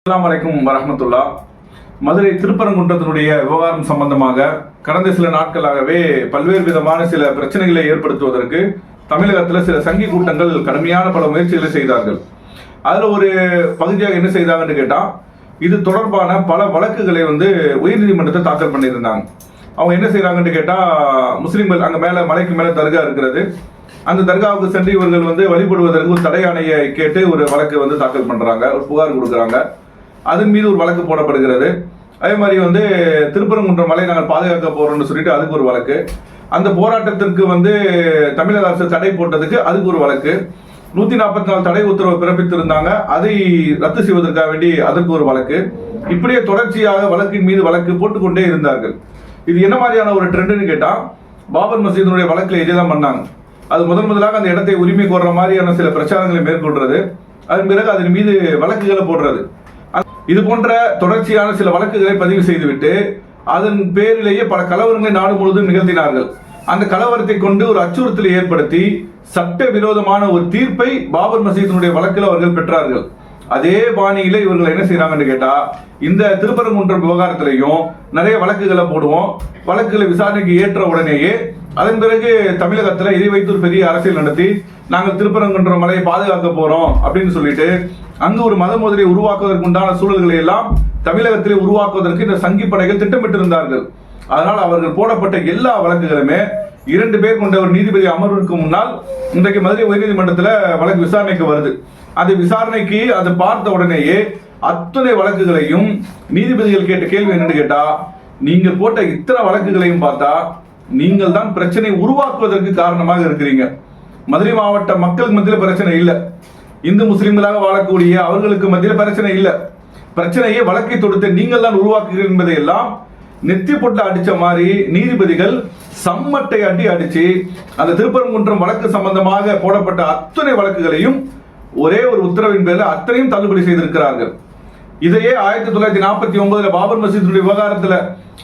அஸ்ஸலாமு அலைக்கும் வரஹ்மத்துல்லாஹ். மதுரை திருப்பரங்குன்றத்தினுடைய விவகாரம் சம்பந்தமாக கடந்த சில நாட்களாகவே பல்வேறு விதமான சில பிரச்சனைகளை ஏற்படுத்துவதற்கு தமிழகத்தில் சில சங்கி கூட்டங்கள் கடுமையான பல முயற்சிகளை செய்தார்கள். அதில் ஒரு பகுதியாக என்ன செய்தாங்கன்னு கேட்டால், இது தொடர்பான பல வழக்குகளை உயர்நீதிமன்றத்தை தாக்கல் பண்ணியிருந்தாங்க. அவங்க என்ன செய்கிறாங்கன்னு கேட்டால், முஸ்லீம்கள் அங்கே மேலே மலைக்கு மேலே தர்கா இருக்கிறது, அந்த தர்காவுக்கு சென்று இவர்கள் வழிபடுவதற்கு ஒரு தடை ஆணையை கேட்டு ஒரு வழக்கு தாக்கல் பண்ணுறாங்க, ஒரு புகார் கொடுக்குறாங்க. அதன் மீது ஒரு வழக்கு போடப்படுகிறது. அதே மாதிரி திருப்பரங்குன்றம் மலை நாங்கள் பாதுகாக்க போறோம்னு சொல்லிட்டு அதுக்கு ஒரு வழக்கு, அந்த போராட்டத்திற்கு தமிழக அரசு தடை போட்டதுக்கு அதுக்கு ஒரு வழக்கு, 144 தடை உத்தரவு பிறப்பித்திருந்தாங்க, அதை ரத்து செய்வதற்காக வேண்டி அதற்கு ஒரு வழக்கு, இப்படியே தொடர்ச்சியாக வழக்கின் மீது வழக்கு போட்டுக்கொண்டே இருந்தார்கள். இது என்ன மாதிரியான ஒரு ட்ரெண்டுன்னு கேட்டா, பாபர் மசீதினுடைய வழக்கில் இதேதான் பண்ணாங்க. அது முதலாக அந்த இடத்தை உரிமை கோர்ற மாதிரியான சில பிரச்சாரங்களை மேற்கொள்றது, அதன் பிறகு அதன் மீது வழக்குகளை போடுறது, இது போன்ற தொடர்ச்சியான சில வழக்குகளை பதிவு செய்துவிட்டு அதன் பேரிலேயே பல கலவரங்களை நாடு முழுவதும் நிகழ்த்தினார்கள். அந்த கலவரத்தை கொண்டு ஒரு அச்சுறுத்தலை ஏற்படுத்தி சட்ட விரோதமான ஒரு தீர்ப்பை பாபர் மசீதினுடைய வழக்கில் அவர்கள் பெற்றார்கள். அதே பாணியில இவர்கள் என்ன செய்யறாங்கன்னு கேட்டா, இந்த திருப்பரங்குன்றம் விவகாரத்திலையும் நிறைய வழக்குகளை போடுவோம், வழக்குகளை விசாரணைக்கு ஏற்ற உடனேயே அதன் பிறகு தமிழகத்துல இதை வைத்து ஒரு பெரிய அரசியல் நடத்தி நாங்கள் திருப்பரங்குன்றம் மலையை பாதுகாக்க போறோம் அப்படின்னு சொல்லிட்டு அங்கு ஒரு மத மோதலை உருவாக்குவதற்கு உண்டான சூழல்களை எல்லாம் தமிழகத்திலே உருவாக்குவதற்கு இந்த சங்கி படைகள் திட்டமிட்டிருந்தார்கள். அதனால் அவர்கள் போடப்பட்ட எல்லா வழக்குகளுமே 2 பேர் கொண்ட ஒரு நீதிபதி அமர்வுக்கு முன்னால் இன்றைக்கு மதுரை உயர்நீதிமன்றத்தில் வழக்கு விசாரணைக்கு வருது. அந்த விசாரணைக்கு அதை பார்த்த உடனேயே அத்தனை வழக்குகளையும் நீதிபதிகள் கேட்ட கேள்வி என்னன்னு கேட்டா, நீங்கள் போட்ட இத்தனை வழக்குகளையும் பார்த்தா நீங்கள் தான் பிரச்சனை உருவாக்குவதற்கு காரணமாக இருக்கிறீங்க. மதுரை மாவட்ட மக்களுக்கு மத்தியில் பிரச்சனை இல்லை, இந்து முஸ்லிம்களாக வாழக்கூடிய அவர்களுக்கு மத்தியில் பிரச்சனை இல்லை, பிரச்சனையை வழக்கை தொடுத்த நீங்கள் தான் உருவாக்குகிறீர்கள் என்பதை எல்லாம் நெத்தி போட்டு அடிச்ச மாதிரி நீதிபதிகள் சம்மட்டை அடிச்சு அந்த திருப்பரங்குன்றம் வழக்கு சம்பந்தமாக போடப்பட்ட அத்தனை வழக்குகளையும் ஒரே ஒரு உத்தரவின் பேரில் அத்தனையும் தள்ளுபடி செய்திருக்கிறார்கள். இதையே 1949 பாபர் மசீதினுடைய விவகாரத்தில்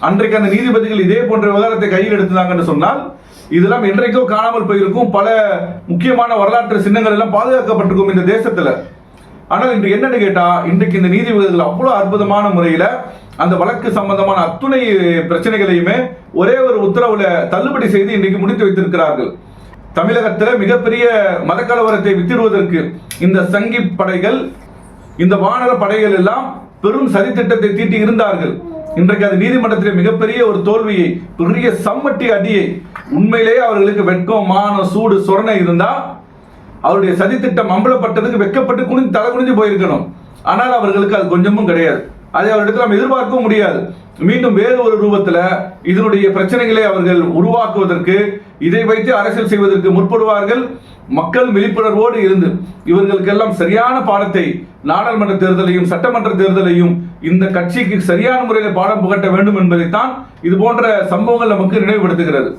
அன்றைக்கு அந்த நீதிபதிகள் இதே போன்ற விவகாரத்தை கையில் எடுத்தாங்கன்னு சொன்னால் இதெல்லாம் என்றைக்கோ காணாமல் போயிருக்கும். பல முக்கியமான வரலாற்று சின்னங்கள் எல்லாம் பாதுகாக்கப்பட்டிருக்கும் இந்த தேசத்துல. ஆனால் இன்று என்னன்னு கேட்டா, இன்றைக்கு இந்த நீதிபதிகள் அவ்வளவு அற்புதமான முறையில அந்த வழக்கு சம்பந்தமான அத்துணை பிரச்சனைகளையுமே ஒரே ஒரு உத்தரவுல தள்ளுபடி செய்து இன்றைக்கு முடித்து வைத்திருக்கிறார்கள். தமிழகத்தில் மிகப்பெரிய மத கலவரத்தை வித்திடுவதற்கு இந்த சங்கி படைகள், இந்த வானர படைகள் எல்லாம் பெரும் சதித்திட்டத்தை தீட்டி இருந்தார்கள். இன்றைக்கு அது நீதிமன்றத்தில் மிகப்பெரிய ஒரு தோல்வியை, பெரிய சம்மட்டி அடியை, உண்மையிலேயே அவர்களுக்கு வெட்கம் மானம் சூடு சொரணை இருந்தா அவருடைய சதித்திட்டம் அம்பலப்பட்டதுக்கு வெட்கப்பட்டு தலை குனிஞ்சு போயிருக்கணும். ஆனால் அவர்களுக்கு அது கொஞ்சமும் கிடையாது. அதை அவரிடத்தில் நாம் எதிர்பார்க்கவும் முடியாது. மீண்டும் வேறு ஒரு ரூபத்தில் இதனுடைய பிரச்சனைகளை அவர்கள் உருவாக்குவதற்கு, இதை வைத்து அரசியல் செய்வதற்கு முற்படுவார்கள். மக்கள் விழிப்புணர்வோடு இருந்து இவர்களுக்கெல்லாம் சரியான பாடத்தை நாடாளுமன்ற தேர்தலையும் சட்டமன்ற தேர்தலையும் இந்த கட்சிக்கு சரியான முறையில் பாடம் புகட்ட வேண்டும் என்பதைத்தான் இது போன்ற சம்பவங்கள் நமக்கு நினைவுபடுத்துகிறது.